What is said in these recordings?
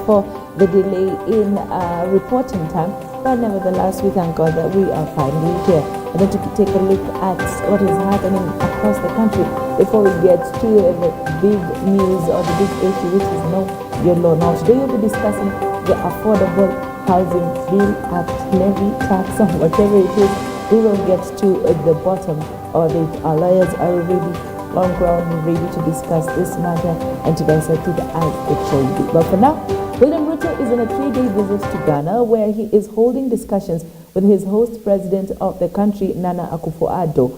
for the delay in reporting time, but nevertheless, we thank God that we are finally here. I'm going to take a look at what is happening across the country before we get to the big news or the big issue, which is Know Your Law. Now, today we'll be discussing the Affordable Housing Bill Act, levy, tax, or whatever it is. We will get to the bottom of it. Our lawyers are ready, on ground, ready to discuss this matter and to dissect it as it should be. But for now, William Ruto is on a 3-day visit to Ghana, where he is holding discussions with his host president of the country, Nana Akufo-Addo.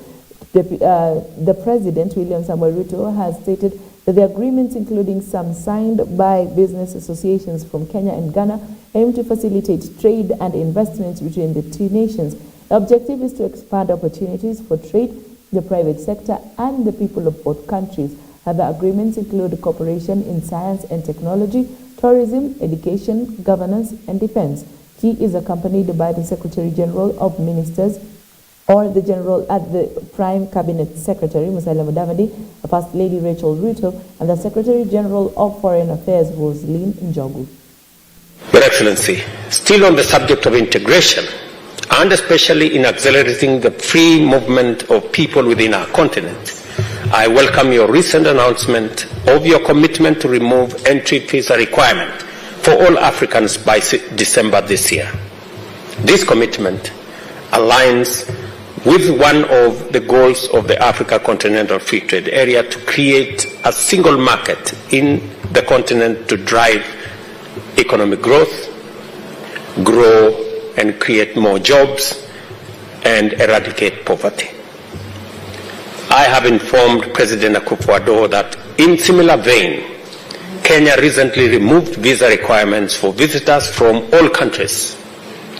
The president, William Samuel Ruto, has stated that the agreements, including some signed by business associations from Kenya and Ghana, aim to facilitate trade and investments between the two nations. The objective is to expand opportunities for trade, the private sector, and the people of both countries. Other agreements include cooperation in science and technology, tourism, education, governance, and defense. He is accompanied by the Secretary General of Ministers, or the General at the Prime Cabinet Secretary, Musalia Mudavadi, First Lady Rachel Ruto, and the Secretary General of Foreign Affairs, Roseline Njogu. Your Excellency, still on the subject of integration, and especially in accelerating the free movement of people within our continent, I welcome your recent announcement of your commitment to remove entry visa requirement for all Africans by December this year. This commitment aligns with one of the goals of the Africa Continental Free Trade Area to create a single market in the continent to drive economic growth, grow and create more jobs, and eradicate poverty. I have informed President Akufo-Addo that in similar vein, Kenya recently removed visa requirements for visitors from all countries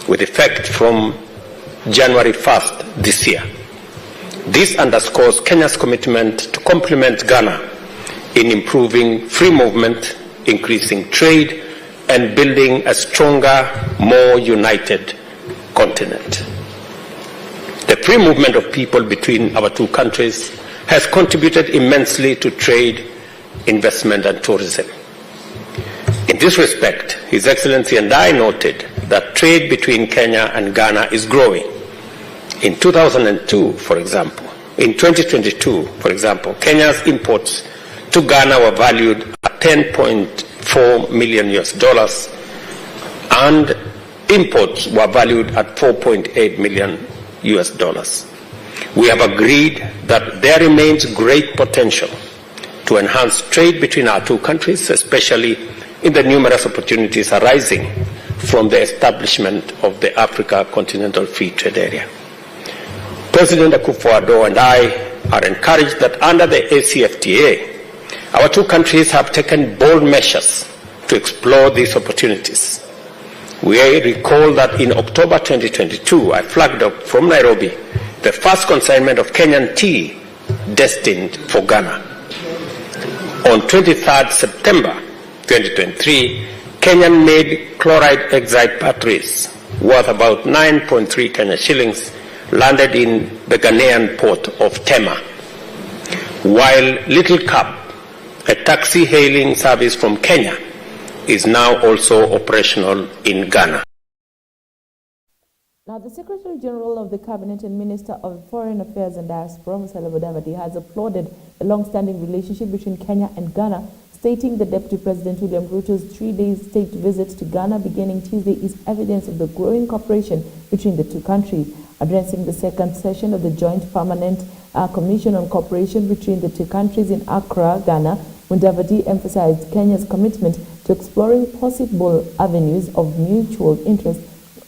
with effect from January 1st this year. This underscores Kenya's commitment to complement Ghana in improving free movement, increasing trade, and building a stronger, more united continent. The free movement of people between our two countries has contributed immensely to trade, investment, and tourism. In this respect, His Excellency and I noted that trade between Kenya and Ghana is growing. In 2022, for example, in 2022, for example, Kenya's imports to Ghana were valued at $10.4 million and imports were valued at $4.8 million. We have agreed that there remains great potential to enhance trade between our two countries, especially in the numerous opportunities arising from the establishment of the Africa Continental Free Trade Area. President Akufo-Addo and I are encouraged that under the ACFTA, our two countries have taken bold measures to explore these opportunities. We recall that in October 2022, I flagged up from Nairobi the first consignment of Kenyan tea destined for Ghana. On 23rd September 2023, Kenyan-made chloride exide batteries worth about 9.3 Kenya shillings landed in the Ghanaian port of Tema, while Little Cab, a taxi hailing service from Kenya, is now also operational in Ghana. Now, the Secretary General of the Cabinet and Minister of Foreign Affairs and Diaspora, Musalia Mudavadi, has applauded the long-standing relationship between Kenya and Ghana, stating that Deputy President William Ruto's 3-day state visit to Ghana beginning Tuesday is evidence of the growing cooperation between the two countries. Addressing the second session of the Joint Permanent Commission on Cooperation between the two countries in Accra, Ghana, Mudavadi emphasized Kenya's commitment to exploring possible avenues of mutual interest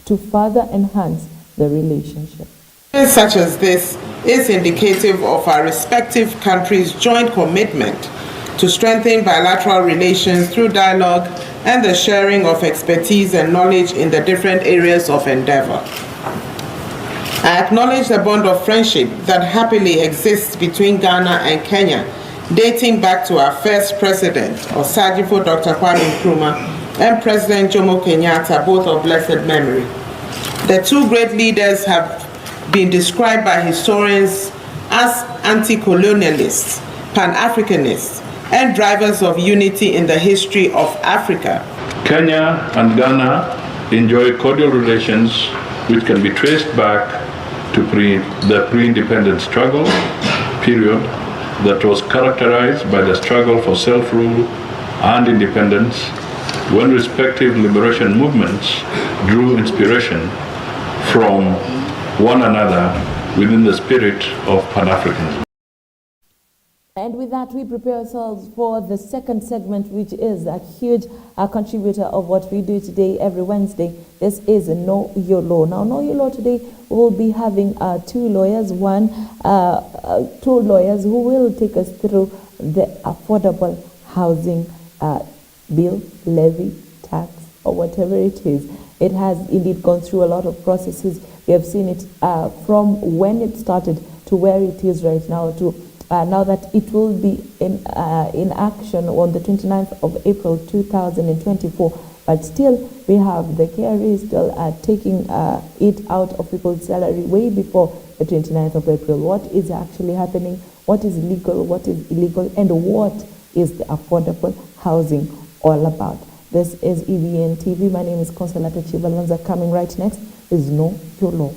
to further enhance the relationship. Such as this is indicative of our respective countries' joint commitment to strengthen bilateral relations through dialogue and the sharing of expertise and knowledge in the different areas of endeavor. I acknowledge the bond of friendship that happily exists between Ghana and Kenya, dating back to our first president, Osagyefo Dr. Kwame Nkrumah, and President Jomo Kenyatta, both of blessed memory. The two great leaders have been described by historians as anti-colonialists, pan-Africanists, and drivers of unity in the history of Africa. Kenya and Ghana enjoy cordial relations which can be traced back to the pre-independence struggle period that was characterized by the struggle for self-rule and independence, when respective liberation movements drew inspiration from one another within the spirit of Pan-Africanism. And with that, we prepare ourselves for the second segment, which is a huge contributor of what we do today, every Wednesday. This is Know Your Law. Now, Know Your Law today, we'll be having two lawyers who will take us through the affordable housing bill, levy, tax, or whatever it is. It has indeed gone through a lot of processes. We have seen it from when it started to where it is right now, to now that it will be in action on the 29th of April 2024. But still, we have the KRA still taking it out of people's salary way before the 29th of April. What is actually happening? What is legal? What is illegal? And what is the affordable housing all about? This is EVN TV. My name is Consolata Chivalonza. Coming right next is Know Your Law.